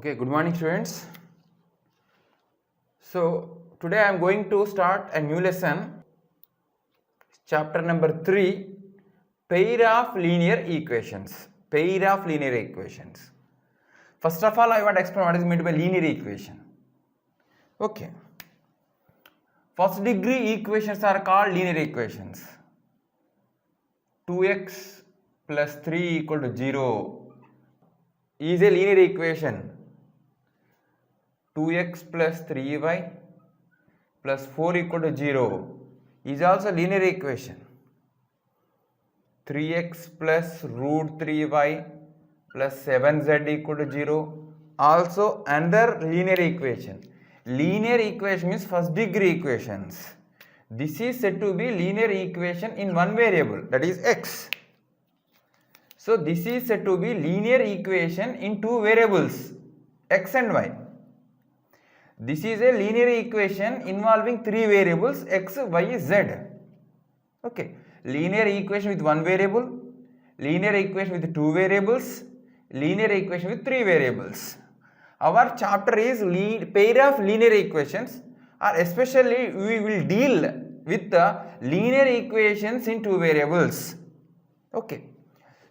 Okay, good morning students. So today I am going to start a new lesson, chapter number 3, pair of linear equations. Pair of linear equations. First of all, I want to explain what is meant by linear equation. Okay. First degree equations are called linear equations. 2x plus 3 equal to 0 is a linear equation. 2x plus 3y plus 4 equal to 0 is also linear equation. 3x plus root 3y plus 7z equal to 0 also another linear equation. Linear equation means first degree equations. This is said to be linear equation in one variable, that is x. So this is said to be linear equation in two variables, x and y. This is a linear equation involving three variables x, y, z. Okay. Linear equation with one variable, linear equation with two variables, linear equation with three variables. Our chapter is pair of linear equations, or especially we will deal with the linear equations in two variables. Okay.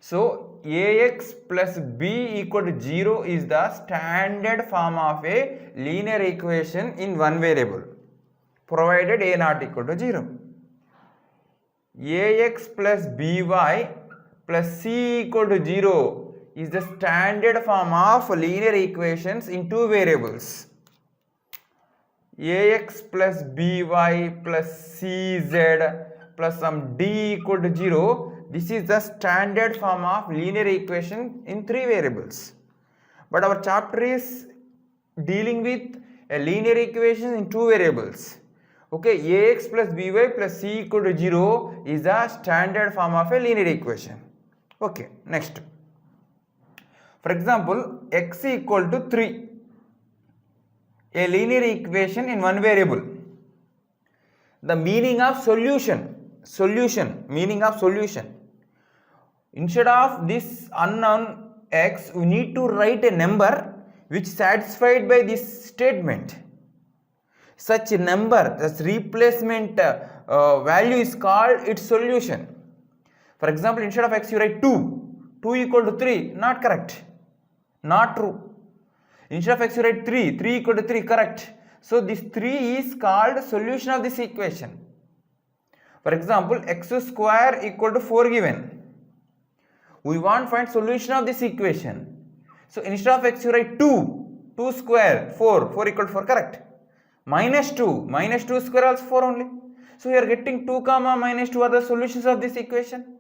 So ax plus b equal to 0 is the standard form of a linear equation in one variable, provided a not equal to 0. Ax plus by plus c equal to 0 is the standard form of linear equations in two variables. Ax plus by plus cz plus some d equal to 0, this is the standard form of linear equation in three variables. But our chapter is dealing with a linear equation in two variables. Okay, ax plus by plus c equal to 0 is the standard form of a linear equation. Okay, next. For example, x equal to 3, a linear equation in one variable. The meaning of solution, meaning of solution. Instead of this unknown x, we need to write a number which is satisfied by this statement. Such a number, this replacement value is called its solution. For example, instead of x you write 2 equal to 3, not correct, not true. Instead of x you write 3 equal to 3, correct. So this 3 is called solution of this equation. For example, x square equal to 4 given. We want to find solution of this equation. So instead of x you write 2 square 4 equal to 4, correct. Minus 2 square also 4 only. So we are getting 2 comma minus 2 are the solutions of this equation.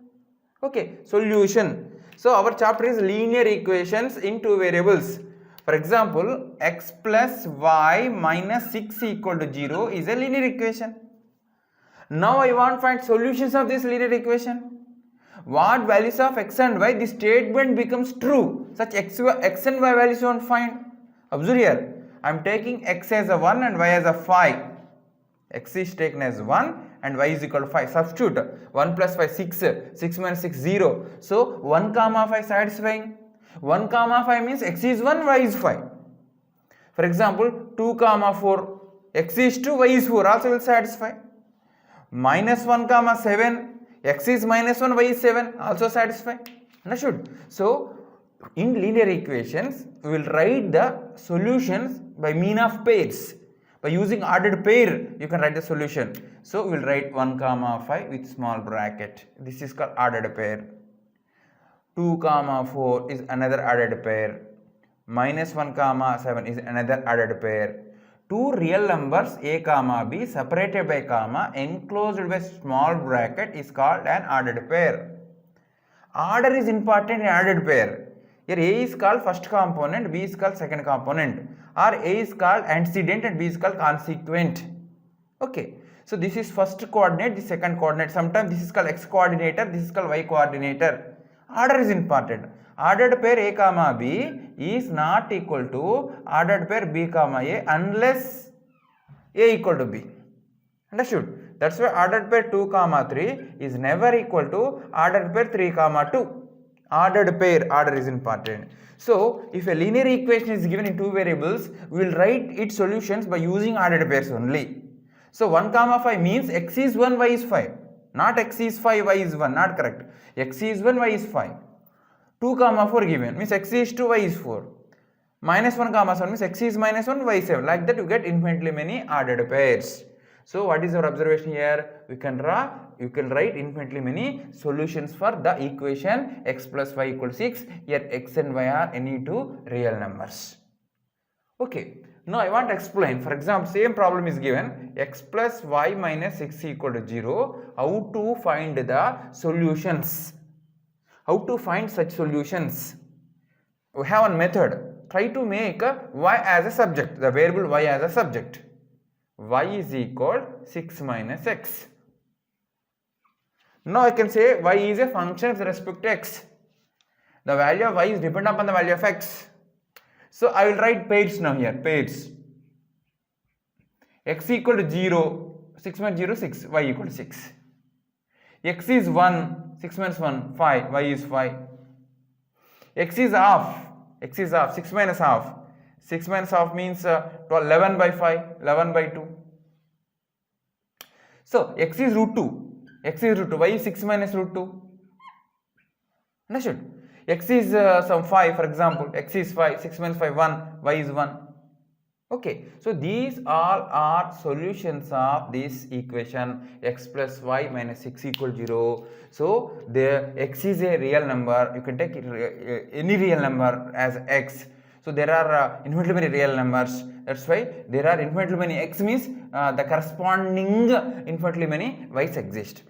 Okay, solution. So our chapter is linear equations in two variables. For example, x plus y minus 6 equal to 0 is a linear equation. Now I want to find solutions of this linear equation. What values of x and y, this statement becomes true. Such x and y values you want to find. Observe here, I am taking x as a 1 and y as a 5. X is taken as 1 and y is equal to 5. Substitute 1 plus 5, 6 minus 6, 0. So 1 comma 5 satisfying. 1 comma 5 means x is 1, y is 5. For example, 2 comma 4, x is 2, y is 4, also will satisfy. Minus 1 comma 7, x is minus 1, y is 7, also satisfy. Understood? So in linear equations, we will write the solutions by mean of pairs. By using ordered pair, you can write the solution. So we will write 1 comma 5 with small bracket. This is called ordered pair. 2 comma 4 is another ordered pair. Minus 1 comma 7 is another ordered pair. Two real numbers a comma b separated by comma enclosed by small bracket is called an ordered pair. Order is important in ordered pair. Here a is called first component, b is called second component, or a is called antecedent and b is called consequent. Okay. So this is first coordinate, this second coordinate. Sometimes this is called x coordinator, this is called y coordinator. Order is important. Ordered pair a comma b is not equal to ordered pair b comma a unless a equal to b. Understood? That's why ordered pair 2 comma 3 is never equal to ordered pair 3 comma 2. ordered pair, order is important. So if a linear equation is given in two variables, we will write its solutions by using ordered pairs only. So 1 comma 5 means x is 1, y is 5. Not x is 5, y is 1, not correct. X is 1, y is 5. 2 comma 4 given means x is 2, y is 4. Minus 1 comma 7 means x is minus 1, y is 7. Like that you get infinitely many ordered pairs. So what is our observation here? You can write infinitely many solutions for the equation x plus y equals 6. Here x and y are any two real numbers. Okay. Now I want to explain. For example, same problem is given x plus y minus 6 equal to 0. How to find the solutions? How to find such solutions? We have one method. Try to make y as a subject, the variable y as a subject. Y is equal 6 minus x. Now I can say y is a function with respect to x. The value of y is dependent upon the value of x. So I will write pairs now here, pairs. X equal to 0, 6 minus 0, 6, y equal to 6. X is 1, 6 minus 1, 5, y is 5. X is half, 6 minus half. 6 minus half means 11 by 5, 11 by 2. So x is root 2, y is 6 minus root 2. Understood? X is some 5, for example, x is 5, 6 minus 5, 1, y is 1. Okay, so these all are solutions of this equation x plus y minus 6 equal 0. So the x is a real number. You can take any real number as x. So there are infinitely many real numbers. That's why there are infinitely many x means the corresponding infinitely many y's exist.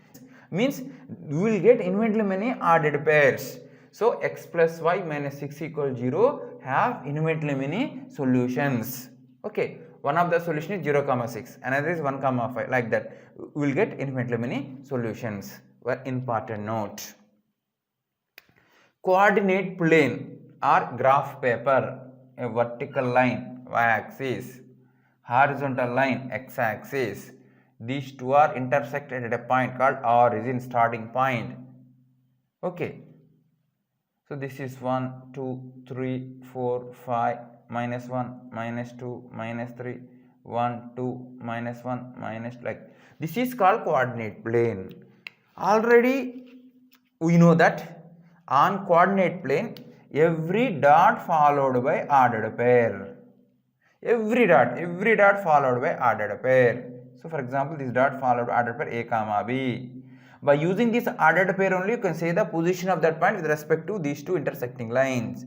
Means you will get infinitely many ordered pairs. So x plus y minus 6 equal 0 have infinitely many solutions. Okay, one of the solution is 0 comma 6, another is 1 comma 5, like that. We will get infinitely many solutions. One important note. Coordinate plane or graph paper, a vertical line y-axis, horizontal line x-axis. These two are intersected at a point called origin, starting point. Okay. So this is 1, 2, 3, 4, 5, minus 1, minus 2, minus 3, 1, 2, minus 1, minus like. This is called coordinate plane. Already we know that on coordinate plane, every dot followed by ordered pair. Every dot followed by ordered pair. So for example, this dot followed by ordered pair a comma b. By using this ordered pair only, you can say the position of that point with respect to these two intersecting lines.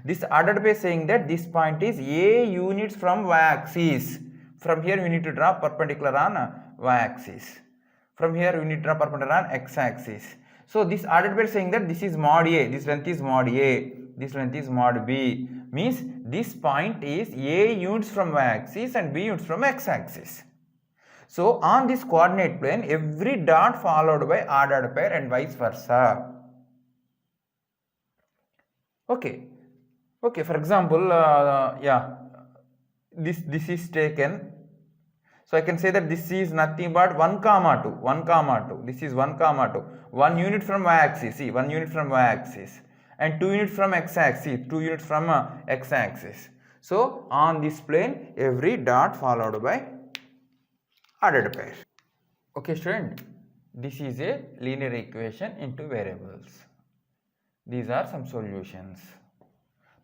This ordered pair saying that this point is a units from y-axis. From here we need to draw perpendicular on y-axis. From here we need to draw perpendicular on x-axis. So this ordered pair saying that this is mod a, this length is mod a, this length is mod b. Means this point is a units from y-axis and b units from x-axis. So on this coordinate plane, every dot followed by ordered pair and vice versa. Okay. Okay, for example, this is taken. So I can say that this is nothing but 1 comma 2, 1 comma 2. This is 1 comma 2. 1 unit from y-axis, see 1 unit from y-axis. And 2 units from x-axis, 2 units from x-axis. So on this plane, every dot followed by ordered pair. Okay student, this is a linear equation in two variables. These are some solutions.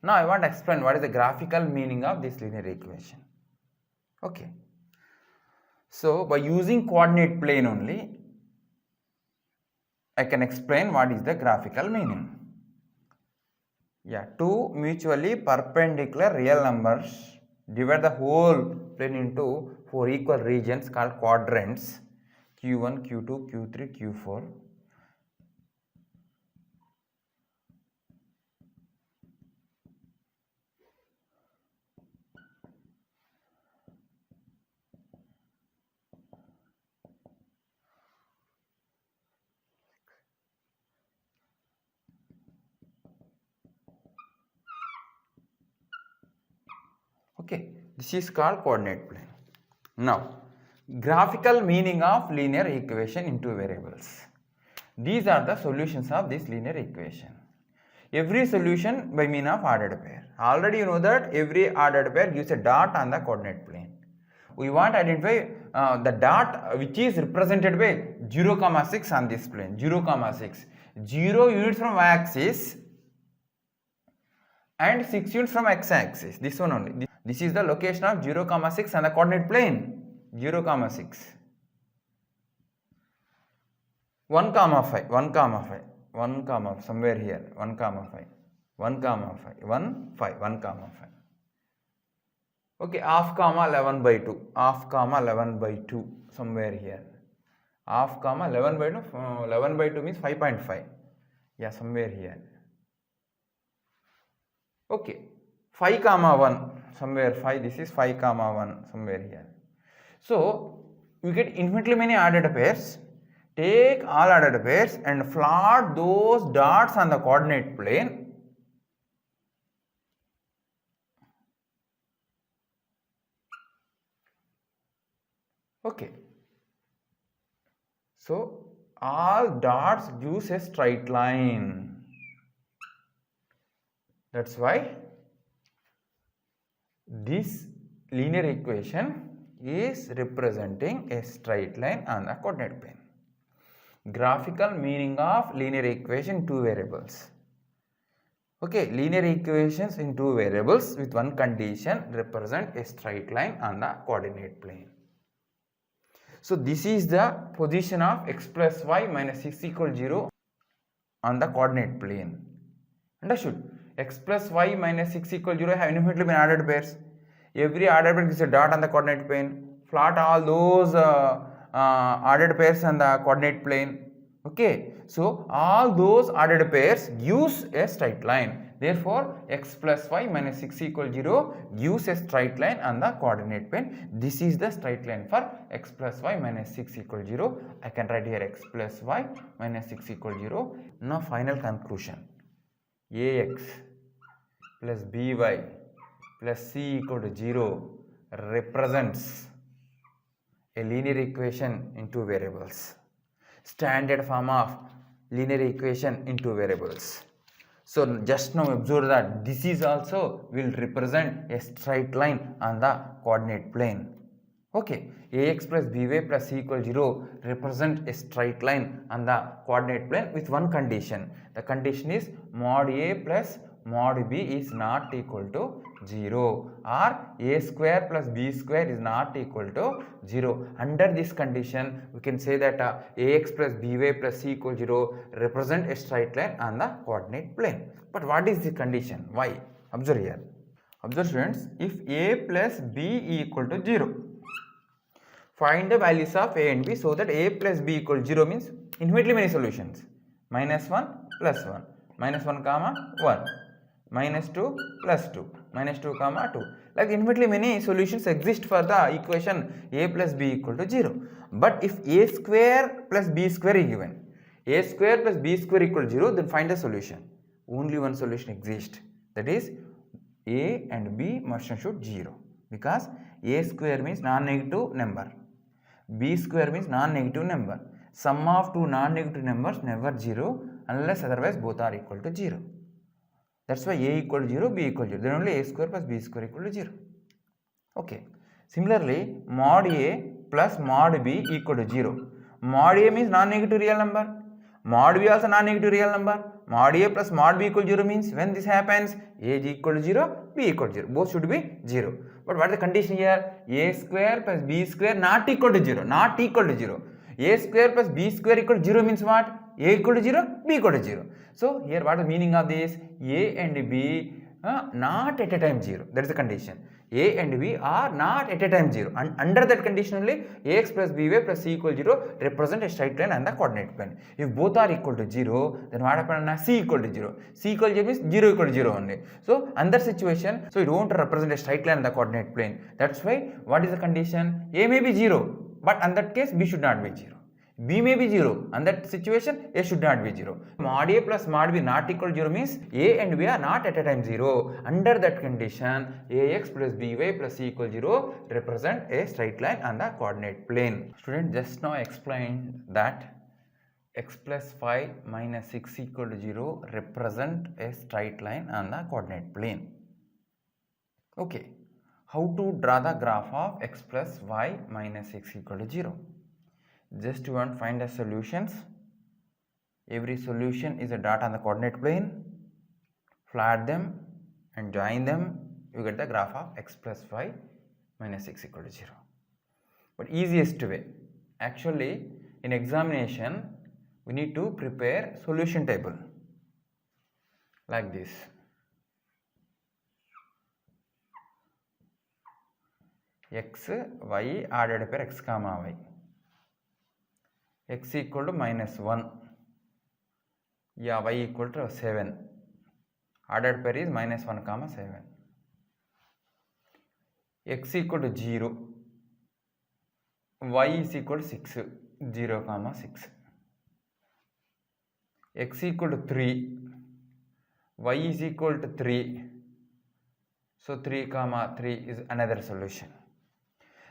Now I want to explain what is the graphical meaning of this linear equation. Okay. So by using coordinate plane only, I can explain what is the graphical meaning. Yeah, two mutually perpendicular real numbers divide the whole plane into 4 equal regions called quadrants q1, q2, q3, q4. Okay, this is called coordinate plane. Now, graphical meaning of linear equation in two variables. These are the solutions of this linear equation. Every solution by mean of ordered pair. Already you know that every ordered pair gives a dot on the coordinate plane. We want to identify the dot which is represented by 0, 6 on this plane. 0, 6. 0 units from y-axis and 6 units from x-axis. This one only. This is the location of 0, 6 on the coordinate plane. 0, 6. 1, 5. 1, 5. 1, somewhere here. 1, 5. 1, 5. 1, 5. 1, 5. Okay, half comma 11 by 2. Half comma 11 by 2. Somewhere here. Half comma 11 by 2. 11 by 2 means 5.5. Yeah, somewhere here. Okay, 5 comma 1. Somewhere 5. This is 5 comma 1. Somewhere here. So, we get infinitely many ordered pairs. Take all ordered pairs and plot those dots on the coordinate plane. Okay. So, all dots gives a straight line. That's why this linear equation is representing a straight line on the coordinate plane. Graphical meaning of linear equation in two variables. Okay, linear equations in two variables with one condition represent a straight line on the coordinate plane. So this is the position of x plus y minus 6 equal 0 on the coordinate plane. Understood? X plus y minus 6 equal 0 have infinitely many ordered pairs. Every ordered pair gives a dot on the coordinate plane. Plot all those ordered pairs on the coordinate plane. Okay, so all those ordered pairs gives a straight line. Therefore, x plus y minus 6 equal 0 gives a straight line on the coordinate plane. This is the straight line for x plus y minus 6 equal 0. I can write here x plus y minus 6 equal 0. Now, final conclusion. Ax plus by plus c equal to 0 represents a linear equation in two variables. Standard form of linear equation in two variables. So just now observe that this is also will represent a straight line on the coordinate plane. Okay, ax plus by plus c equal 0 represent a straight line on the coordinate plane with one condition. The condition is mod a plus mod b is not equal to 0 or a square plus b square is not equal to 0. Under this condition, we can say that ax plus by plus c equal 0 represent a straight line on the coordinate plane. But what is the condition? Why? Observe here. Observe students, if a plus b equal to 0, find the values of a and b so that a plus b equal 0 means infinitely many solutions. Minus 1 plus 1, minus 1 comma 1. Minus 2 plus 2, minus 2 comma 2. Like infinitely many solutions exist for the equation a plus b equal to 0. But if a square plus b square is given, a square plus b square equal to 0, then find the solution. Only one solution exists, that is a and b must and should 0, because a square means non-negative number, b square means non-negative number. Sum of two non-negative numbers never 0 unless otherwise both are equal to 0. That's why a equal to 0, b equal to 0. Then only a square plus b square equal to 0. Okay. Similarly, mod a plus mod b equal to 0. Mod a means non-negative real number. Mod b also non-negative real number. Mod a plus mod b equal to 0 means when this happens, a is equal to 0, b equal to 0. Both should be 0. But what is the condition here? A square plus b square not equal to 0. Not equal to 0. A square plus b square equal to 0 means what? A equal to 0, b equal to 0. So here what is the meaning of this? A and b not at a time 0. That is the condition. A and b are not at a time 0. And under that condition only ax plus by plus c equal to 0 represent a straight line on the coordinate plane. If both are equal to 0, then what happens? C equal to 0. C equal to 0 means 0 equal to 0 only. So under situation, so it won't represent a straight line on the coordinate plane. That's why what is the condition? A may be 0, but in that case b should not be 0. B may be 0, and that situation A should not be 0. Mod A plus mod B not equal to 0 means A and B are not at a time 0. Under that condition, AX plus BY plus C equal 0 represent a straight line on the coordinate plane. Student, just now explained that x plus 5 minus 6 equal to 0 represent a straight line on the coordinate plane. Okay, how to draw the graph of x plus y minus 6 equal to 0? Just you want to find the solutions. Every solution is a dot on the coordinate plane. Flat them and join them. You get the graph of x plus y minus 6 equal to 0. But easiest way, actually in examination we need to prepare solution table like this. X, y ordered pair x comma y. X equal to minus 1. Yeah, y equal to 7. Ordered pair is minus 1 comma 7. X equal to 0. Y is equal to 6. 0 comma 6. X equal to 3. Y is equal to 3. So 3 comma 3 is another solution.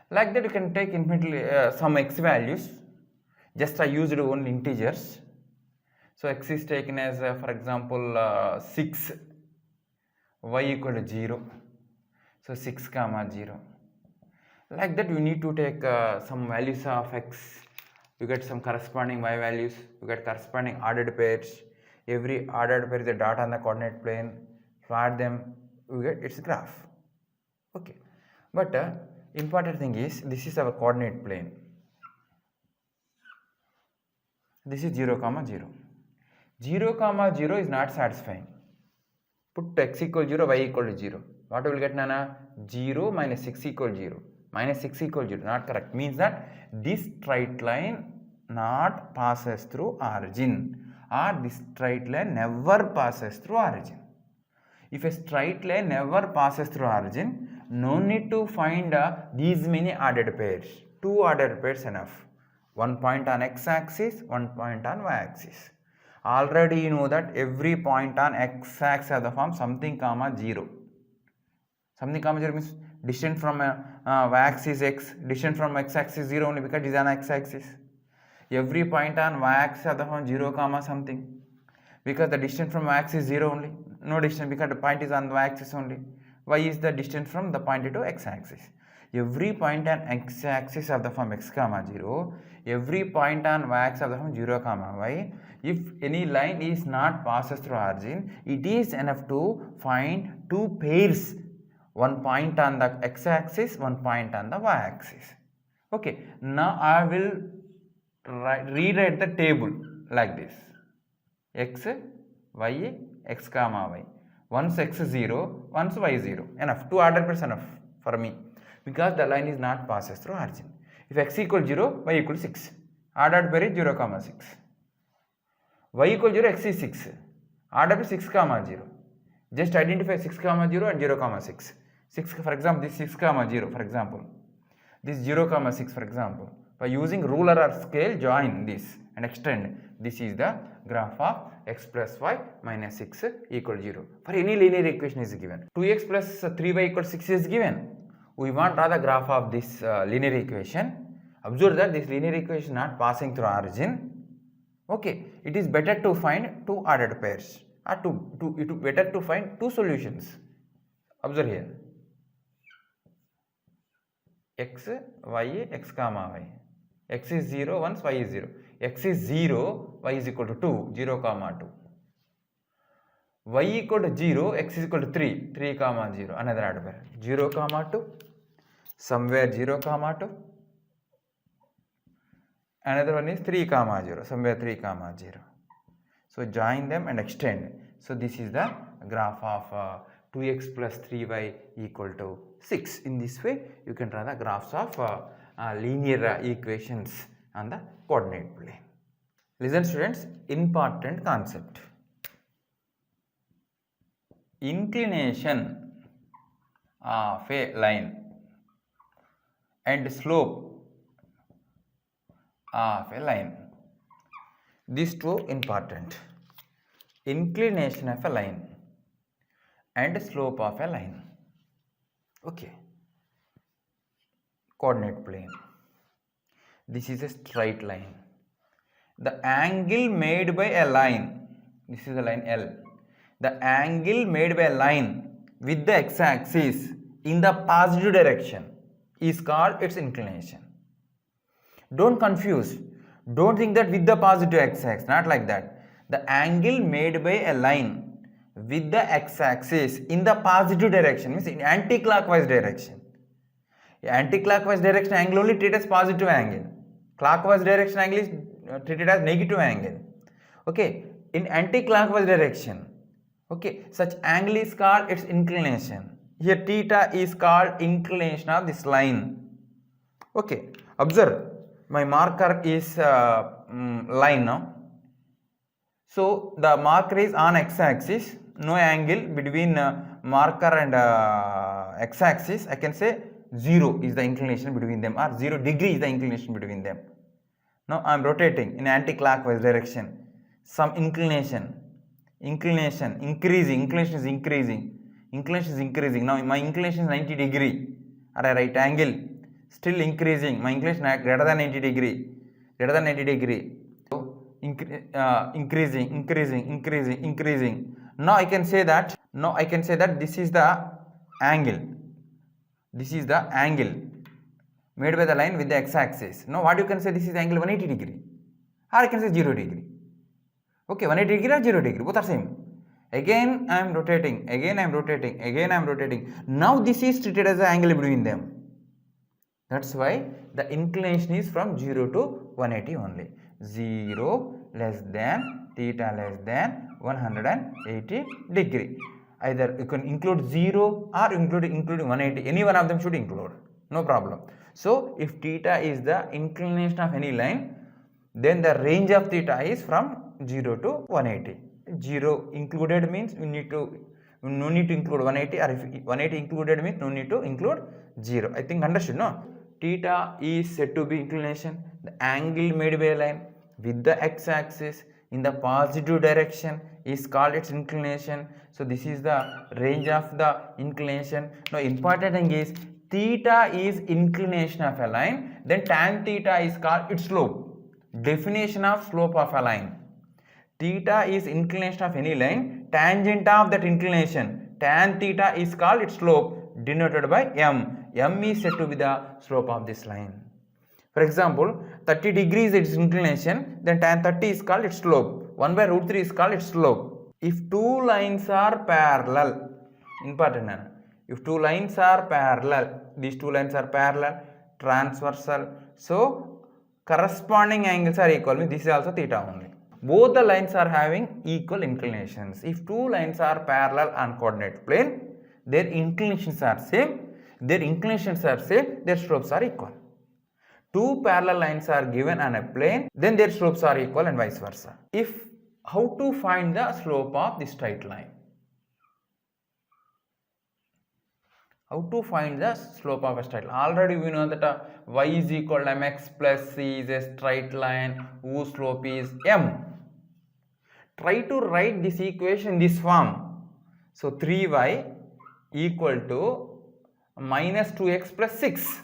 Like that you can take infinitely some x values. Just I used only integers. So x is taken as for example 6. Y equal to 0. So 6 comma 0. Like that you need to take some values of x. You get some corresponding y values. You get corresponding ordered pairs. Every ordered pair is a dot on the coordinate plane. Plot them. You get its graph. Okay. But important thing is this is our coordinate plane. This is 0 comma 0. 0 comma 0 is not satisfying. Put x equal 0, y equal to 0. What we will get, Nana? 0 minus 6 equal 0. Minus 6 equal 0. Not correct. Means that this straight line not passes through origin. Or this straight line never passes through origin. If a straight line never passes through origin, no need to find these many ordered pairs. 2 ordered pairs enough. 1 point on x-axis, 1 point on y-axis. Already you know that every point on x-axis has the form something comma 0. Something comma 0 means distance from y-axis x, distance from x-axis 0 only because it is on x-axis. Every point on y-axis has the form 0 comma something because the distance from y-axis is 0 only. No distance because the point is on the y-axis only. Y is the distance from the point to x-axis. Every point on x-axis of the form x comma 0. Every point on y-axis of the form 0 comma y. If any line is not passes through origin, it is enough to find 2 pairs. 1 point on the x-axis, 1 point on the y-axis. Okay. Now I will rewrite the table like this. X, y, x comma y. Once x is 0, once y is 0. Enough. 2 ordered pairs enough for me. Because the line is not passes through origin. If x equal 0, y equal 6. Ordered pair is 0 comma 6. Y equal 0, x is 6. Ordered pair 6 comma 0. Just identify 6 comma 0 and 0 comma 6. 6 for example, this 6 comma 0 for example. This 0 comma 6 for example. By using ruler or scale, join this and extend. This is the graph of x plus y minus 6 equal 0. For any linear equation is given. 2x plus 3y equal 6 is given. We want to draw the graph of this linear equation. Observe that this linear equation not passing through origin. Okay, it is better to find 2 ordered pairs. Or it is better to find 2 solutions. Observe here. X, y, x comma y. X is 0, once y is 0. X is 0, y is equal to 2, 0 comma 2. Y equal to 0, x is equal to 3, 3 comma 0. Another order pair. 0 comma 2. Somewhere 0 comma 2. Another one is 3 comma 0. Somewhere 3 comma 0. So join them and extend. So this is the graph of 2x plus 3y equal to 6. In this way, you can draw the graphs of linear equations on the coordinate plane. Listen students, important concept. Inclination of a line and slope of a line. These two important. Inclination of a line and slope of a line. Okay. Coordinate plane. This is a straight line the angle made by a line, this is the line L, the angle made by a line with the x-axis in the positive direction is called its inclination. Don't confuse, don't think that with the positive x-axis, not like that. The angle made by a line with the x-axis in the positive direction means in anti-clockwise direction. Anti-clockwise direction angle only treated as positive angle. Clockwise direction angle is treated as negative angle. Okay, in anti-clockwise direction, okay, such angle is called its inclination. Here theta is called inclination of this line. Okay, observe, my marker is line now. So the marker is on x-axis, no angle between marker and x-axis. I can say 0 is the inclination between them, or 0 degree is the inclination between them. Now I am rotating in anti-clockwise direction. Some inclination increasing, inclination is increasing. Now my inclination is 90 degree at a right angle, still increasing. My inclination greater than 90 degree. So increasing. Now I can say that this is the angle. This is the angle made by the line with the x-axis. Now what you can say, this is angle 180 degree, or I can say 0 degree. Okay, 180 degree or 0 degree, both are same. Again I am rotating, Now this is treated as the angle between them. That's why the inclination is from 0 to 180 only. 0 less than theta less than 180 degree. Either you can include 0 or including 180. Any one of them should include. No problem. So if theta is the inclination of any line, then the range of theta is from 0 to 180. 0 included means no need to include 180, or if 180 included means no need to include 0. I think understood, no? Theta is said to be inclination, the angle made by a line with the x-axis in the positive direction is called its inclination. So this is the range of the inclination. Now important thing is, theta is inclination of a line, then tan theta is called its slope. Definition of slope of a line. Theta is inclination of any line, tangent of that inclination, tan theta is called its slope, denoted by m. M is said to be the slope of this line. For example, 30 degrees is its inclination, then tan 30 is called its slope. 1 by root 3 is called its slope. If two lines are parallel, important, if two lines are parallel, these two lines are parallel, transversal, so corresponding angles are equal, this is also theta only. Both the lines are having equal inclinations. If two lines are parallel on coordinate plane, their inclinations are same, their slopes are equal. Two parallel lines are given on a plane, then their slopes are equal and vice versa. How to find the slope of the straight line? How to find the slope of a straight line? Already we know that y is equal to mx plus c is a straight line whose slope is m. Try to write this equation in this form. So 3y equal to minus 2x plus 6,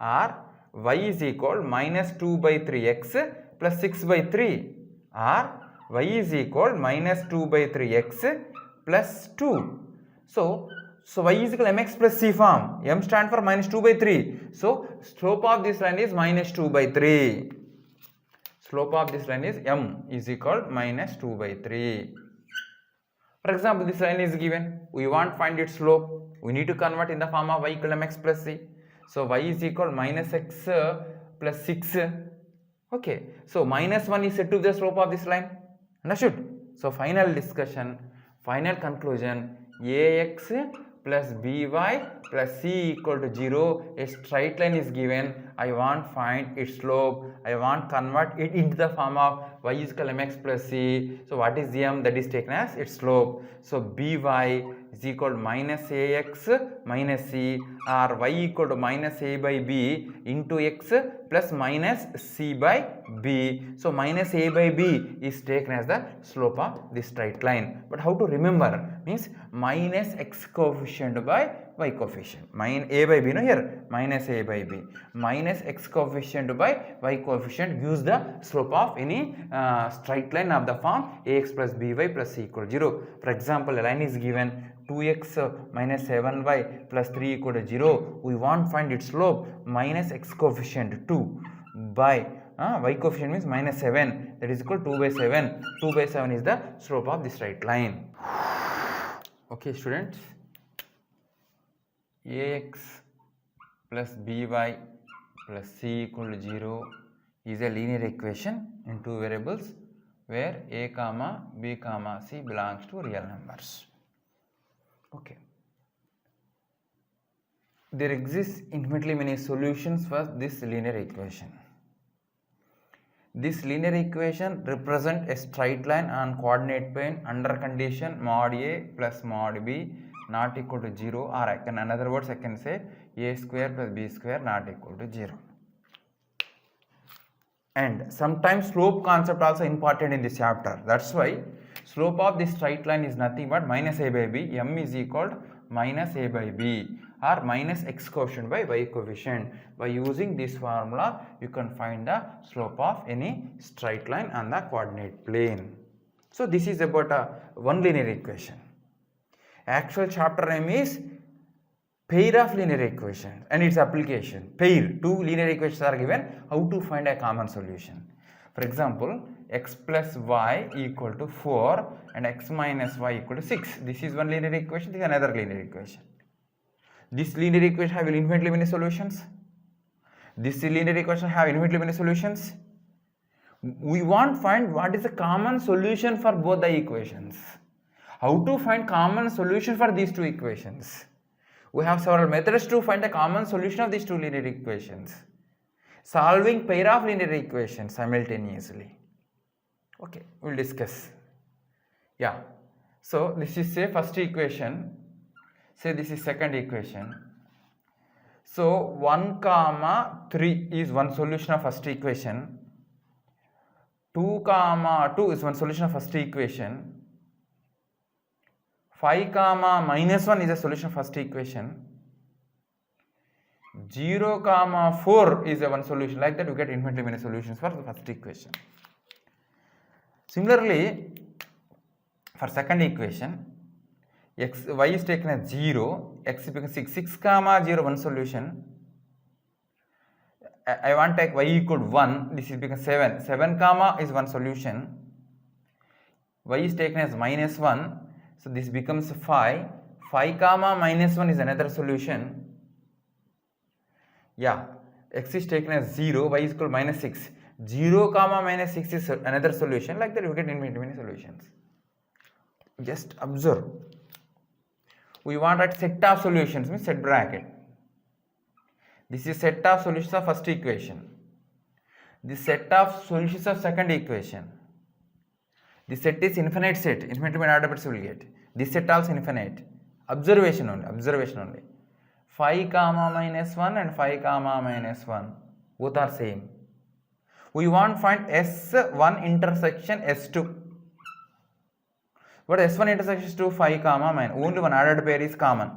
or y is equal minus 2 by 3x plus 6 by 3, or y is equal minus 2 by 3x plus 2. So y is equal mx plus c form. M stand for minus 2 by 3. So slope of this line is minus 2 by 3. Slope of this line is m is equal minus 2 by 3. For example, this line is given. We want to find its slope. We need to convert in the form of y equal to mx plus c. So y is equal minus x plus 6. Okay. So minus 1 is said to be the slope of this line. Understood? So final discussion, final conclusion, ax plus by plus c equal to 0. A straight line is given. I want find its slope. I want convert it into the form of y is equal to mx plus c. So what is m? That is taken as its slope. So by is equal to minus ax minus c, or y equal to minus a by b into x plus minus c by b. So minus a by b is taken as the slope of this straight line. But how to remember? Means minus x coefficient by y coefficient. A by b, no, here minus a by b minus x coefficient by y coefficient gives the slope of any straight line of the form ax plus by plus c equal to 0. For example, a line is given 2x minus 7y plus 3 equal to 0. We want to find its slope minus x coefficient 2 by y coefficient means minus 7, that is equal to 2 by 7. 2 by 7 is the slope of the straight line. Okay, students, ax plus by plus c equal to 0 is a linear equation in two variables where a comma b comma c belongs to real numbers. Okay. There exists infinitely many solutions for this linear equation. This linear equation represents a straight line on coordinate plane under condition mod a plus mod b not equal to 0, or I can, in other words, I can say a square plus b square not equal to 0. And sometimes slope concept also important in this chapter. That's why slope of this straight line is nothing but minus a by b. M is equal to minus a by b or minus x coefficient by y coefficient. By using this formula, you can find the slope of any straight line on the coordinate plane. So this is about one linear equation. Actual chapter name is pair of linear equations and its application. Pair, two linear equations are given, how to find a common solution. For example, x plus y equal to 4 and x minus y equal to 6. This is one linear equation, this is another linear equation. This linear equation have infinitely many solutions. This linear equation have infinitely many solutions. We want to find what is the common solution for both the equations. How to find common solution for these two equations? We have several methods to find the common solution of these two linear equations. Solving pair of linear equations simultaneously. Okay, we will discuss. Yeah, so this is say first equation, say this is second equation. So 1 comma 3 is one solution of first equation, 2 comma 2 is one solution of first equation, 5 comma minus 1 is a solution of first equation, 0 comma 4 is a one solution. Like that, you get infinitely many solutions for the first equation. Similarly, for second equation, y is taken as 0, x becomes 6, 6 comma 0 one solution. I want to take y equal to 1, this is becomes 7, 7 comma is one solution. Y is taken as minus 1, so this becomes 5, 5 comma minus 1 is another solution. Yeah, x is taken as 0, y is equal to minus 6, 0 comma minus 6 is another solution. Like that, you get many solutions. Just observe. We want a set of solutions, means set bracket. This is set of solutions of first equation. This set of solutions of second equation. This set is infinite set, infinite many order bits will get. This set also infinite. Observation only. 5 comma minus 1 and 5 comma minus 1 both are same. We want to find S1 intersection S2. But S1 intersection S2 5 comma minus, only one ordered pair is common.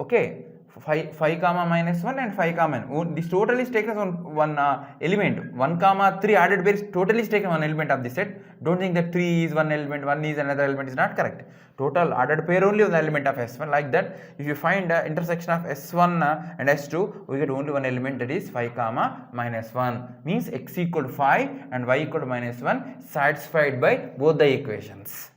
Okay, 5 comma minus 1 and 5 comma, this total is taken as one element. 1 comma 3 ordered pair is totally is taken one element of the set. Don't think that 3 is one element, 1 is another element, is not correct. Total ordered pair only one element of S1. Like that, if you find intersection of S1 and S2, we get only one element, that is 5 comma minus 1. Means x equal to 5 and y equal to minus 1 satisfied by both the equations.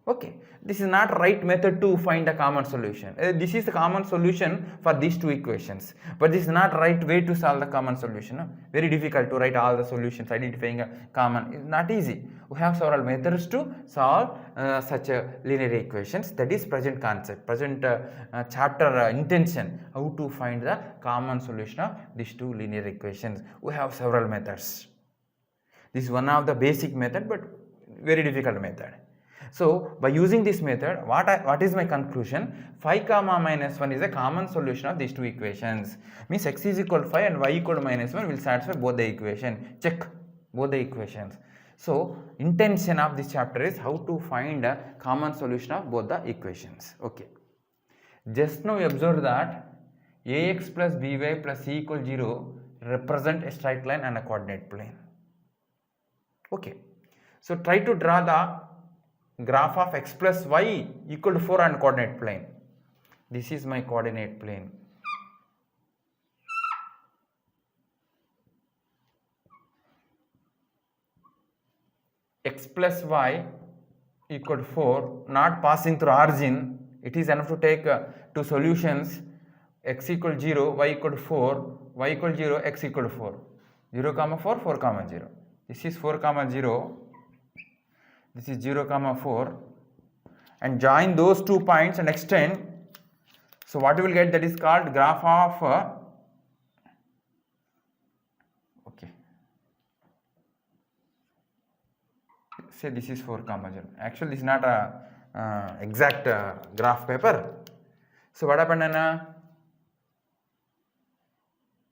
Okay, this is not right method to find a common solution. This is the common solution for these two equations, but this is not right way to solve the common solution. Very difficult to write all the solutions, identifying a common is not easy. We have several methods to solve such linear equations. That is present concept, present chapter intention, how to find the common solution of these two linear equations. We have several methods. This is one of the basic method, but very difficult method. So by using this method, what is my conclusion? 5 comma minus 1 is a common solution of these two equations. Means x is equal to 5 and y equal to minus 1 will satisfy both the equation. Check both the equations. So intention of this chapter is how to find a common solution of both the equations. Okay. Just now we observed that ax plus by plus c equals 0 represent a straight line and a coordinate plane. Okay. So try to draw the graph of x plus y equal to 4 on coordinate plane. This is my coordinate plane. X plus y equal to 4, not passing through origin, it is enough to take two solutions, x equal 0, y equal to 4, y equal 0, x equal to 4. 0 comma 4, 4 comma 0. This is 4 comma 0, this is 0 comma 4, and join those 2 points and extend. So what you will get, that is called graph of okay, say this is 4 comma 0. Actually this is not a exact graph paper. So what happened, Anna?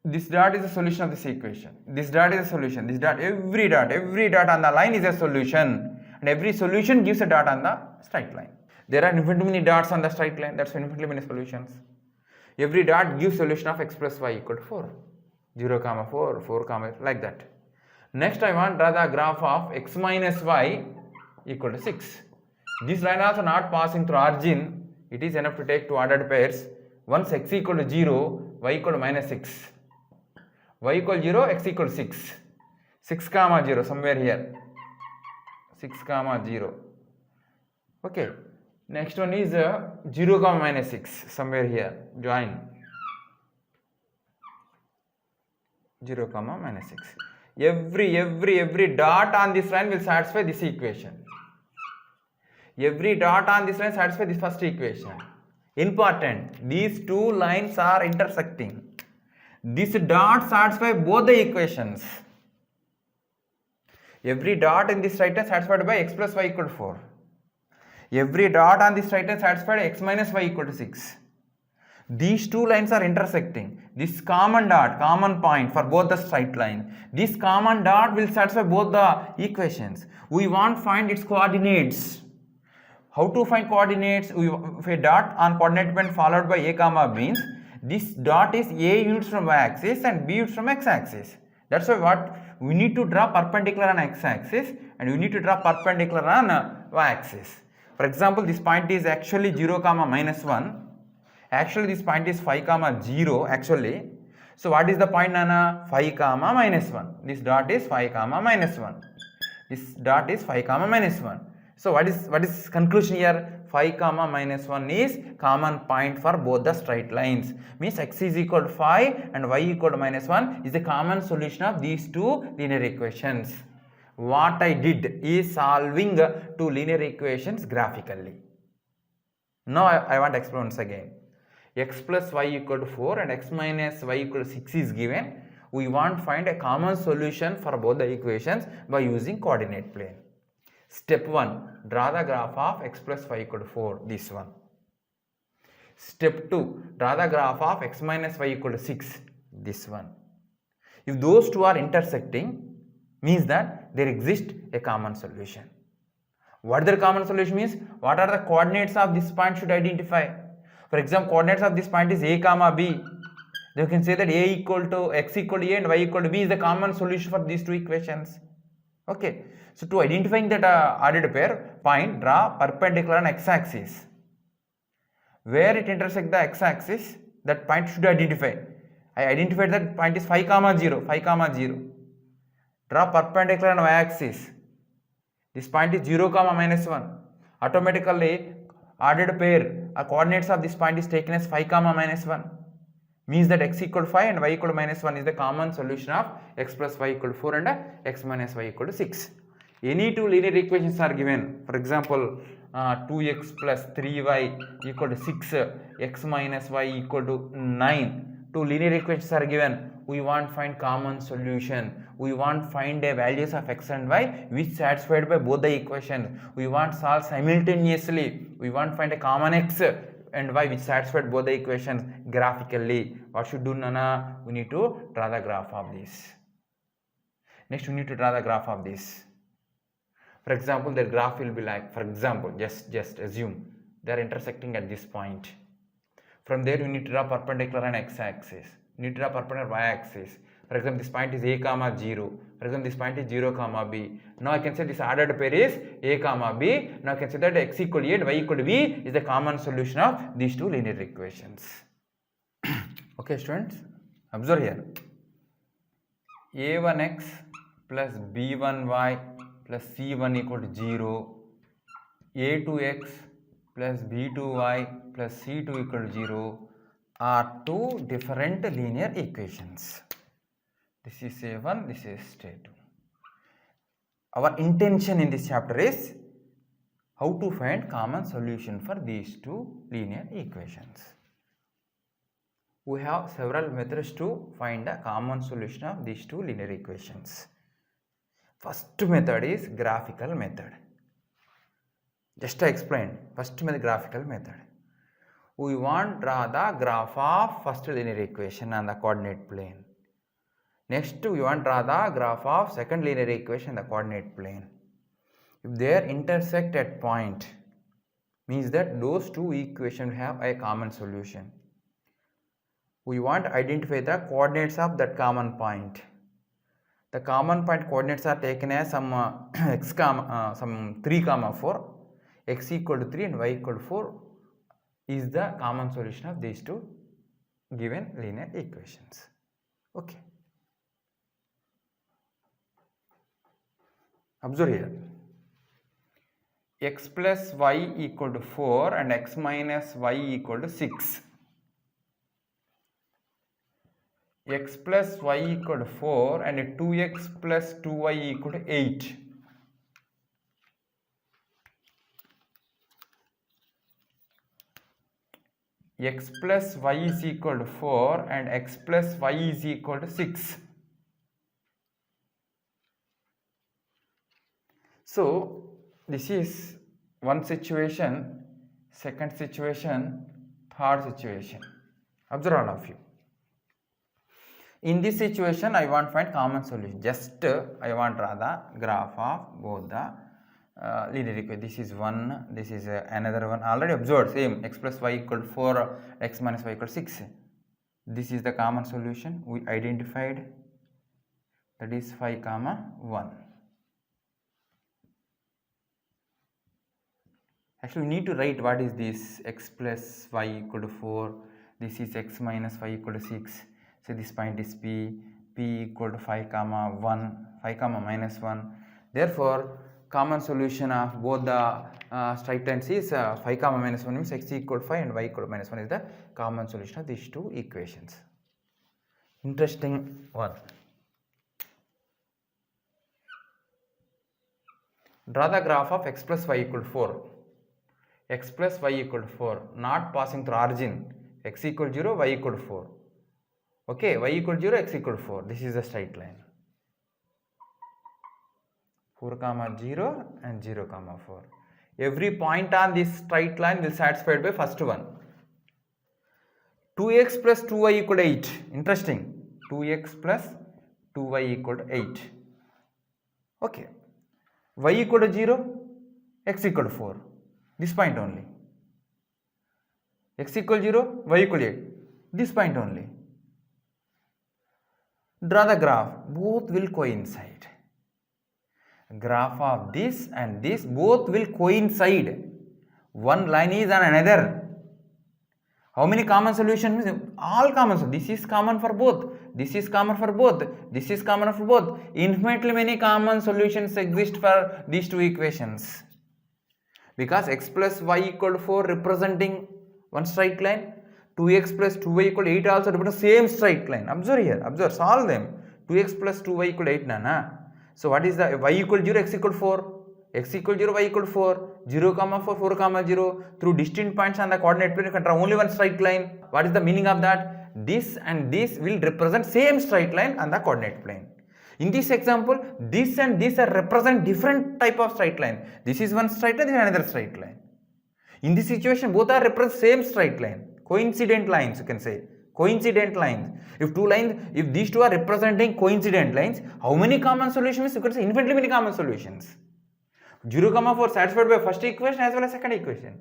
This dot is a solution of this equation. This dot is a solution. This dot, every dot on the line is a solution, and every solution gives a dot on the straight line. There are infinitely many dots on the straight line. That's infinitely many solutions. Every dot gives solution of x plus y equal to 4. 0 comma 4, 4 comma, like that. Next I want to draw the graph of x minus y equal to 6. This line also not passing through origin. It is enough to take two ordered pairs. Once x equal to 0, y equal to minus 6. Y equal 0, x equal 6. 6 comma 0, somewhere here. 6 comma 0. Okay. Next one is 0 comma minus 6, somewhere here. Join. 0 comma minus 6. Every dot on this line will satisfy this equation. Every dot on this line satisfies this first equation. Important, these two lines are intersecting. This dot satisfies both the equations. Every dot in this right hand satisfied by x plus y equal to 4. Every dot on this right hand satisfied x minus y equal to 6. These two lines are intersecting. This common dot, common point for both the straight line. This common dot will satisfy both the equations. We want to find its coordinates. How to find coordinates? If a dot on coordinate plane followed by a comma means this dot is a units from y axis and b units from x axis. That's why what we need to draw perpendicular on x axis and we need to draw perpendicular on y axis. For example, this point is actually 0 comma minus 1. Actually this point is 5 comma 0 actually. So what is the point, Nana? 5 comma minus 1. This dot is 5 comma minus 1. This dot is 5 comma minus 1. So what is conclusion here? 5 comma minus 1 is common point for both the straight lines. Means x is equal to 5 and y equal to minus 1 is the common solution of these two linear equations. What I did is solving two linear equations graphically. Now I want to explain once again. X plus y equal to 4 and x minus y equal to 6 is given. We want to find a common solution for both the equations by using coordinate plane. Step 1, draw the graph of x plus y equal to 4, this one. Step 2, draw the graph of x minus y equal to 6, this one. If those two are intersecting, means that there exists a common solution. What the common solution means? What are the coordinates of this point should identify? For example, coordinates of this point is a comma b. You can say that a equal to x equal to a and y equal to b is the common solution for these two equations. Okay. So to identifying that ordered pair, point, draw perpendicular on x-axis. Where it intersects the x-axis, that point should identify. I identified that point is 5 comma 0, 5 comma 0. Draw perpendicular on y-axis. This point is 0 comma minus 1. Automatically, ordered pair, coordinates of this point is taken as 5 comma minus 1. Means that x equal to 5 and y equal to minus 1 is the common solution of x plus y equal to 4 and x minus y equal to 6. Any two linear equations are given. For example, 2x plus 3y equal to 6, x minus y equal to 9. Two linear equations are given. We want to find common solution. We want to find the values of x and y which satisfied by both the equations. We want to solve simultaneously. We want to find a common x and y which satisfied both the equations graphically. What should do, Nana? We need to draw the graph of this. Next we need to draw the graph of this. For example, their graph will be like, for example, just assume they are intersecting at this point. From there, you need to draw perpendicular on x-axis. You need to draw perpendicular y-axis. For example, this point is a comma 0. For example, this point is 0 comma b. Now I can say this ordered pair is a comma b. Now I can say that x equal to a and y equal to b is the common solution of these two linear equations. Okay, students, observe here. a1x plus b1y plus c1 equal to 0. a2x plus b2y plus c2 equal to 0 are two different linear equations. This is A1, this is A2. Our intention in this chapter is how to find common solution for these two linear equations. We have several methods to find the common solution of these two linear equations. First method is graphical method. Just to explain, first method, graphical method. We want to draw the graph of first linear equation on the coordinate plane. Next, we want to draw the graph of second linear equation in the coordinate plane. If they intersect at point, means that those two equations have a common solution. We want to identify the coordinates of that common point. The common point coordinates are taken as some some 3 comma 4, x equal to 3 and y equal to 4 is the common solution of these two given linear equations. Okay. Observe here. X plus y equal to 4 and x minus y equal to 6. X plus y equal to 4 and 2x plus 2y equal to 8. X plus y is equal to 4 and x plus y is equal to 6. So, this is one situation, second situation, third situation. Observe all of you. In this situation, I want to find common solution. Just I want to draw the graph of both the linear equation. This is one, this is another one. Already observed, same, x plus y equal to 4, x minus y equal to 6. This is the common solution we identified, that is 5 comma 1. Actually, we need to write what is this, x plus y equal to 4, this is x minus y equal to 6. So this point is p equal to 5 comma 1, 5 comma minus 1. Therefore, common solution of both the straight lines is 5 comma minus 1 means x equal to 5 and y equal to minus 1 is the common solution of these two equations. Interesting one. Draw the graph of x plus y equal to 4. X plus y equal to 4, not passing through origin, x equal to 0, y equal to 4. Okay, y equal to 0, x equal to 4. This is the straight line. 4 comma 0 and 0 comma 4. Every point on this straight line will satisfied by first one. 2x plus 2y equal to 8. Interesting. 2x plus 2y equal to 8. Okay. Y equal to 0, x equal to 4. This point only. X equal to 0, y equal to 8. This point only. Draw the graph. Both will coincide. Graph of this and this both will coincide. One line is on another. How many common solutions? All common solutions. This is common for both. This is common for both. This is common for both. Infinitely many common solutions exist for these two equations. Because x plus y equal to 4 representing one straight line, 2x plus 2y equal to 8 also represent same straight line. Observe here, observe, solve them. 2x plus 2y equal to 8 nana. So what is the y equal to 0, x equal to 4, x equal to 0, y equal to 4, 0 comma 4, 4 comma 0. Through distinct points on the coordinate plane you can draw only one straight line. What is the meaning of that? This and this will represent same straight line on the coordinate plane. In this example, this and this are represent different type of straight line. This is one straight line, this is another straight line. In this situation, both are represent same straight line. Coincident lines, you can say. Coincident lines. If two lines, if these two are representing coincident lines, how many common solutions? You can say infinitely many common solutions. 0, 4 satisfied by first equation as well as second equation.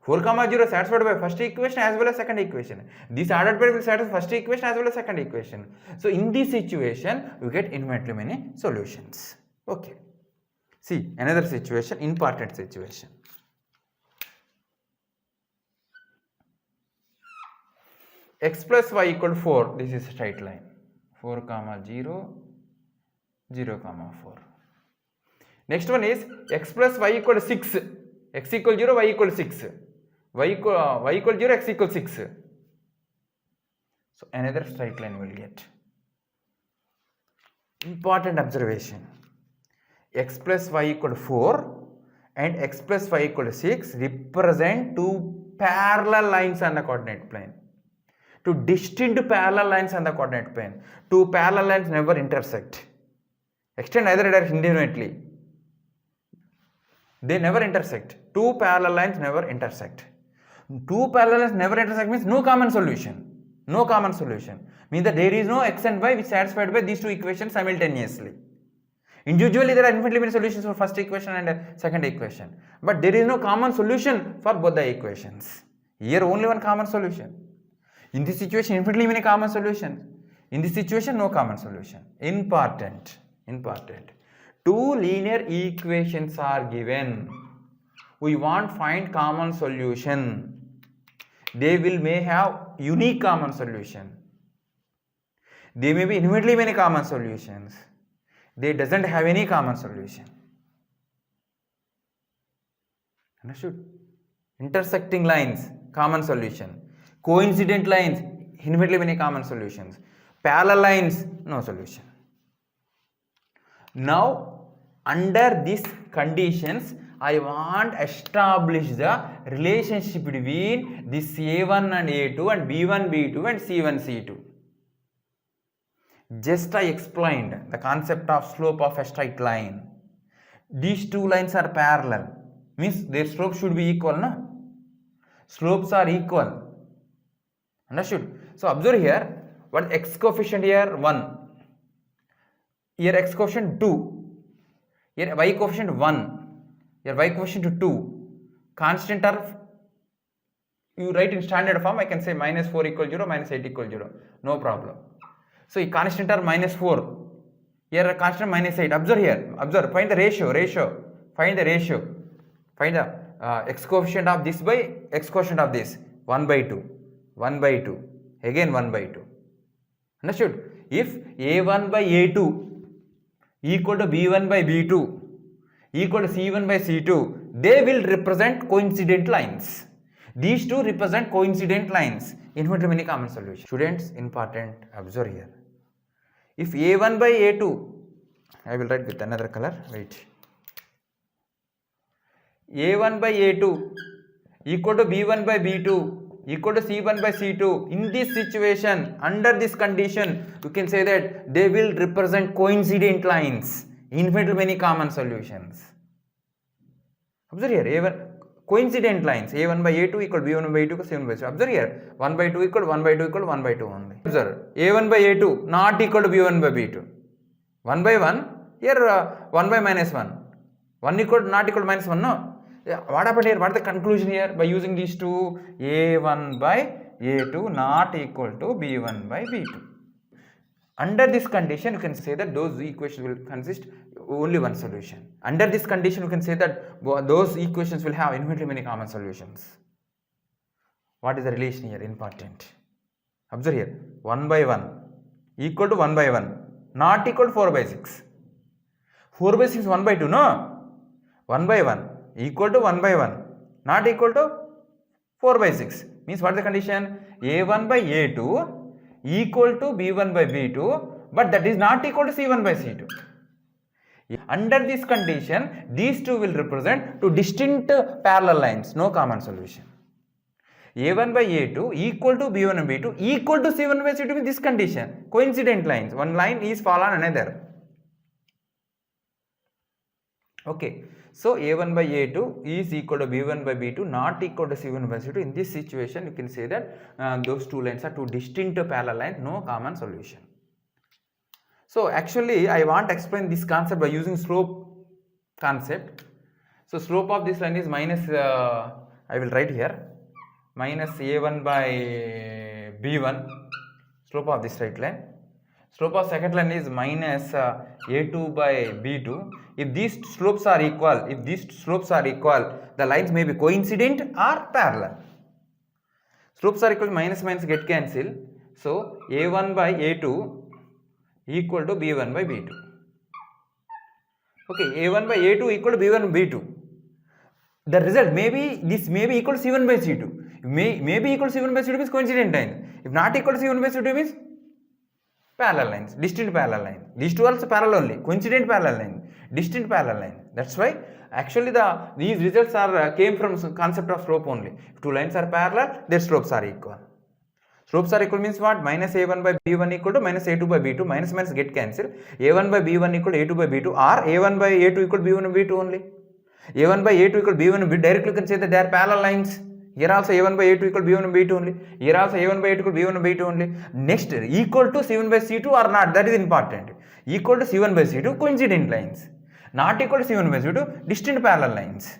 4, 0 satisfied by first equation as well as second equation. This ordered pair will satisfy first equation as well as second equation. So in this situation, you get infinitely many solutions. Okay. See, another situation, important situation. X plus y equal to 4, this is straight line. 4, 0, 0, 4. Next one is x plus y equal to 6. X equal 0, y equal 6. Y equal 0, x equal 6. So another straight line will get. Important observation. X plus y equal to 4 and x plus y equal to 6 represent two parallel lines on the coordinate plane. Two distinct parallel lines on the coordinate plane. Two parallel lines never intersect. Extend either direction indefinitely. They never intersect. Two parallel lines never intersect. Two parallel lines never intersect means no common solution. No common solution. Means that there is no x and y which is satisfied by these two equations simultaneously. Individually there are infinitely many solutions for first equation and second equation. But there is no common solution for both the equations. Here only one common solution. In this situation, infinitely many common solutions. In this situation, no common solution. Important. Two linear equations are given. We want to find common solution. They may have unique common solution. They may be infinitely many common solutions. They doesn't have any common solution. Understood? Intersecting lines, common solution. Coincident lines, infinitely many common solutions. Parallel lines, no solution. Now, under these conditions, I want to establish the relationship between this A1 and A2 and B1, B2 and C1, C2. Just I explained the concept of slope of a straight line. These two lines are parallel. Means their slope should be equal, no? Slopes are equal. Understood? So observe here, what is x coefficient here? 1. Here x coefficient 2. Here y coefficient 1. Here y coefficient 2. Constant are, you write in standard form, I can say minus 4 equal 0, minus 8 equal 0. No problem. So constant are minus 4. Here a constant minus 8. Observe here. Observe. Find the ratio. Find the ratio. Find the x coefficient of this by x coefficient of this. 1 by 2. 1 by 2. Again 1 by 2. Understood? If A1 by A2 equal to B1 by B2 equal to C1 by C2, they will represent coincident lines. These two represent coincident lines. Infinitely many common solutions. Students, important, observe here. If A1 by A2, I will write with another color, wait. A1 by A2 equal to B1 by B2 equal to C1 by C2. In this situation, under this condition, you can say that they will represent coincident lines. Infinitely many common solutions. Observe here, A1, coincident lines. A1 by A2 equal to B1 by A2 equal to C1 by C2. Observe here, 1 by 2 equal to 1 by 2 equal to 1 by 2 only. Observe, A1 by A2 not equal to B1 by B2. 1 by 1, here 1 by minus 1. 1 equal to not equal to minus 1, no? What happened here? What is the conclusion here? By using these two, A1 by A2 not equal to B1 by B2. Under this condition, you can say that those equations will consist only one solution. Under this condition, you can say that those equations will have infinitely many common solutions. What is the relation here? Important. Observe here, 1 by 1 equal to 1 by 1 not equal to 4 by 6. 4 by 6 is 1 by 2, no? 1 by 1 equal to 1 by 1 not equal to 4 by 6. Means what is the condition? A1 by A2 equal to B1 by B2, but that is not equal to C1 by C2. Under this condition, these two will represent two distinct parallel lines, no common solution. A1 by A2 equal to B1 and B2 equal to C1 by C2 with this condition. Coincident lines. One line is fall on another. Okay. So A1 by A2 is equal to B1 by B2 not equal to C1 by C2. In this situation, you can say that those two lines are two distinct parallel lines, no common solution. So actually, I want to explain this concept by using slope concept. So slope of this line is minus, I will write here, minus a1 by b1, slope of this straight line. Slope of second line is minus a2 by b2. If these slopes are equal, the lines may be coincident or parallel. Slopes are equal, minus minus get cancel. So a1 by a2 equal to b1 by b2. Okay, a1 by a2 equal to b1 by b2. The result may be, this may be equal to c1 by c2. May be equal to c1 by c2 means coincident line. If not equal to c1 by c2 means parallel lines, distinct parallel line. These two also parallel only, coincident parallel line, distinct parallel line. That's why actually these results are came from concept of slope only. If two lines are parallel, their slopes are equal. Slopes are equal means what? Minus a1 by b1 equal to minus a2 by b2, minus minus get cancel. a1 by b1 equal to a2 by b2, or a1 by a2 equal to b1 by b2 only. a1 by a2 equal to b1 by b2, directly you can say that they are parallel lines. Here also a1 by a2 equal to b1 by b2 only. Here also a1 by a2 equal to b1 by b2 only. Next, equal to c1 by c2 or not, that is important. Equal to c1 by c2, coincident lines. Not equal to c1 by c2, distinct parallel lines.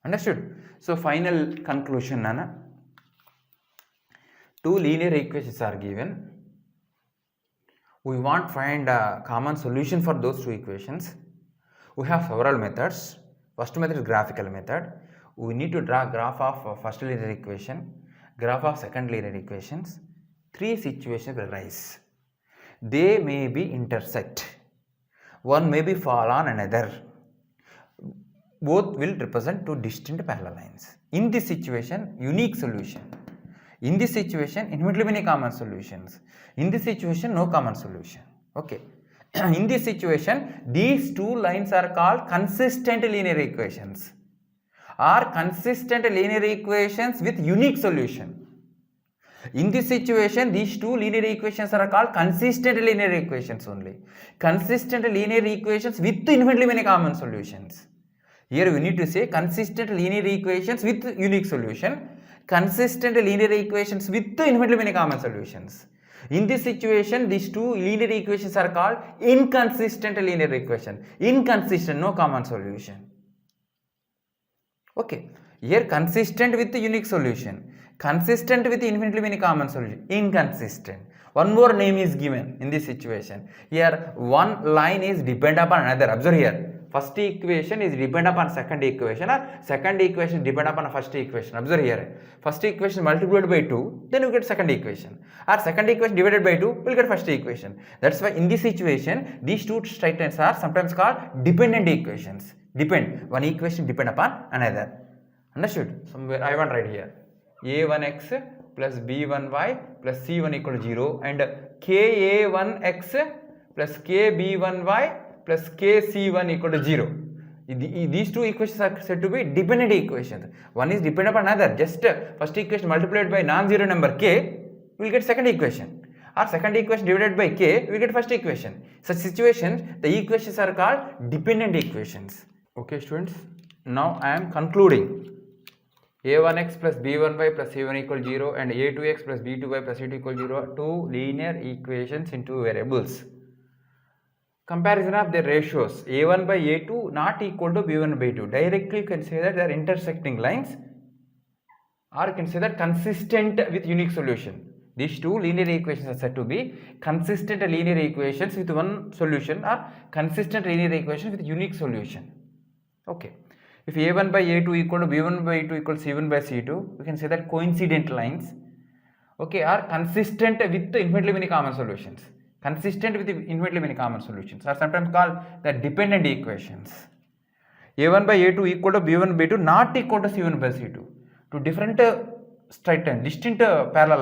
Understood? So final conclusion, Nana. Two linear equations are given. We want to find a common solution for those two equations. We have several methods. First method is graphical method. We need to draw graph of first linear equation, graph of second linear equations. Three situations will arise. They may be intersect. One may be fall on another. Both will represent two distinct parallel lines. In this situation, unique solution. In this situation, infinitely many common solutions. In this situation, no common solution. Okay. In this situation, these two lines are called consistent linear equations, or consistent linear equations with unique solution. In this situation, these two linear equations are called consistent linear equations only. Consistent linear equations with infinitely many common solutions. Here we need to say consistent linear equations with unique solution, consistent linear equations with infinitely many common solutions. In this situation, these two linear equations are called inconsistent linear equation. Inconsistent, no common solution. Okay, here consistent with the unique solution, consistent with infinitely many common solution, inconsistent. One more name is given in this situation. Here one line is dependent upon another. Observe here. First equation is dependent upon second equation, or second equation is dependent upon first equation. Observe here. First equation multiplied by 2, then you get second equation. Or second equation divided by 2, we will get first equation. That's why in this situation, these two straight lines are sometimes called dependent equations. Depend. One equation depend upon another. Understood? Somewhere I want right here. a1x plus b1y plus c1 equal to 0, and ka1x plus kb1y plus kc1 equal to 0. These two equations are said to be dependent equations. One is dependent upon another. Just first equation multiplied by non-zero number k, we will get second equation. Or second equation divided by k, we will get first equation. Such situations, the equations are called dependent equations. Okay students, now I am concluding. a1x plus b1y plus c1 equal to 0 and a2x plus b2y plus c2 equal to 0 two linear equations in two variables. Comparison of their ratios, a1 by a2 not equal to b1 by b2. Directly you can say that they are intersecting lines, or you can say that consistent with unique solution. These two linear equations are said to be consistent linear equations with one solution, or consistent linear equations with unique solution. Okay. If a1 by a2 equal to b1 by b2 equal to c1 by c2, we can say that coincident lines, okay, are consistent with infinitely many common solutions. Consistent with infinitely many common solutions are sometimes called the dependent equations. a1 by a2 equal to b1 by b2 not equal to c1 by c2. Two different straight lines, distinct parallel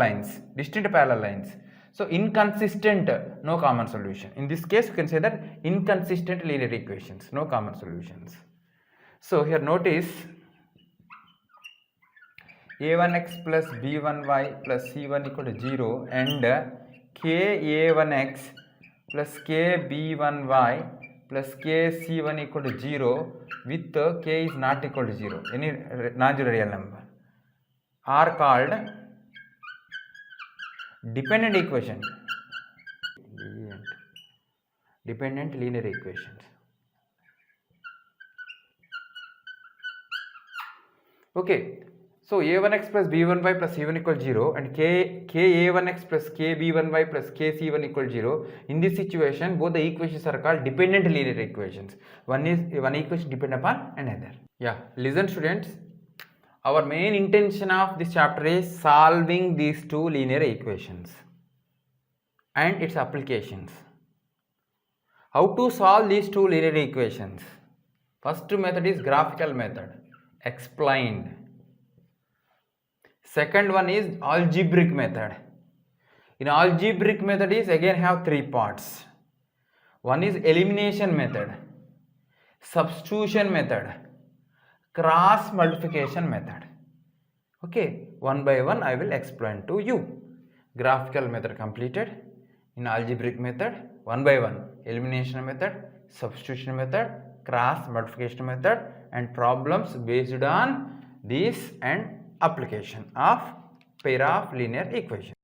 lines. So inconsistent, no common solution. In this case, you can say that inconsistent linear equations, no common solutions. So here notice a1x plus b1y plus c1 equal to 0 and ka1x plus kb1y plus kc1 equal to 0 with k is not equal to 0, any non-zero real number, are called dependent equation, dependent linear equations. Okay, so a1x plus b1y plus c1 equal 0 and ka1x plus kb1y plus kc1 equal 0. In this situation, both the equations are called dependent linear equations. One equation depend upon another. Yeah, listen students. Our main intention of this chapter is solving these two linear equations and its applications. How to solve these two linear equations? First method is graphical method, explained. Second one is algebraic method. In algebraic method is again have three parts. One is elimination method, substitution method, cross multiplication method. Okay, one by one I will explain to you. Graphical method completed. In algebraic method, one by one, elimination method, substitution method, cross multiplication method, and problems based on this and application of pair of linear equations.